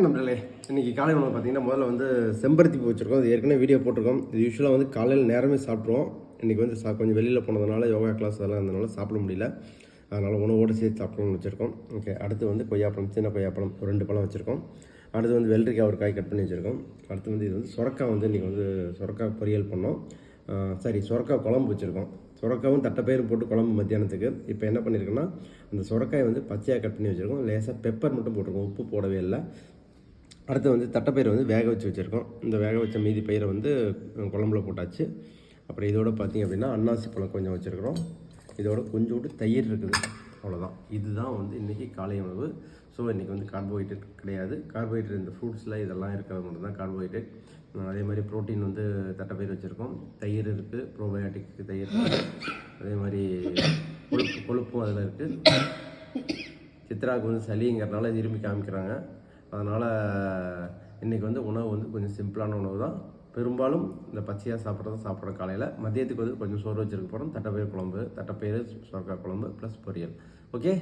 நம்மளே இன்றைக்கி காலை உணவு பார்த்திங்கன்னா முதல்ல வந்து செம்பருத்தி பூ வச்சுருக்கோம். அது ஏற்கனவே வீடியோ போட்டிருக்கோம். இது யூஸ்வலாக வந்து காலையில் நேரமே சாப்பிட்ருவோம். இன்றைக்கி வந்து கொஞ்சம் வெளியில் போனதுனால யோகா கிளாஸ் அதெல்லாம் இருந்ததுனால சாப்பிட முடியல. அதனால் உணவோடு சேர்த்து சாப்பிடணும்னு வச்சுருக்கோம். ஓகே, அடுத்து வந்து கொய்யாப்பழம், சின்ன கொய்யாப்பழம் ஒரு 2 பழம் வச்சுருக்கோம். அடுத்து வந்து வெள்ளரிக்காய் ஒரு காய் கட் பண்ணி வச்சுருக்கோம். அடுத்து வந்து இது வந்து சுரக்காய் வந்து இன்றைக்கி வந்து சுரக்காய் பொரியல் பண்ணோம். சுரக்காய் குழம்பு வச்சுருக்கோம். சுரக்காவும் தட்டைப்பயிரும் போட்டு குழம்பு மத்தியானத்துக்கு. இப்போ என்ன பண்ணியிருக்கோன்னா அந்த சுரக்காயை வந்து பச்சையாக கட் பண்ணி வச்சுருக்கோம். லேசாக பெப்பர் மட்டும் போட்டிருக்கோம், உப்பு போடவே இல்லை. அடுத்து வந்து தட்டைப்பயிரை வந்து வேக வச்சு வச்சுருக்கோம். இந்த வேக வச்ச மீதி பயிரை வந்து குழம்புல போட்டாச்சு. அப்புறம் இதோட பார்த்திங்க அப்படின்னா அன்னாசி பழம் கொஞ்சம் வச்சுருக்கிறோம். இதோட கொஞ்சோண்டு தயிர் இருக்குது, அவ்வளோதான். இதுதான் வந்து இன்றைக்கி காலை உணவு. ஸோ இன்றைக்கி வந்து கார்போஹைட்ரேட் கிடையாது. கார்போஹைட்ரேட் இந்த ஃப்ரூட்ஸில் இதெல்லாம் இருக்கிறது மட்டும் தான் கார்போஹைட்ரேட். அதே மாதிரி ப்ரோட்டீன் வந்து தட்டைப்பயிர் வச்சுருக்கோம். தயிர் இருக்குது, ப்ரோபயோட்டிக்கு தயிர் இருக்குது. அதே மாதிரி கொழுப்பும் அதில் இருக்குது. சித்ராவுக்கு வந்து சளிங்கிறதுனால விரும்பி காமிக்கிறாங்க. அதனால் இன்றைக்கி வந்து உணவு வந்து கொஞ்சம் சிம்பிளான உணவு தான். பெரும்பாலும் இந்த பச்சையாக சாப்பிட்ற காலையில். மதியத்துக்கு வந்து கொஞ்சம் சோறு வச்சுருக்க போகிறோம். தட்டைப்பயிர் குழம்பு, தட்டைப்பயிறு சுரக்காய் குழம்பு ப்ளஸ் பொரியல். ஓகே.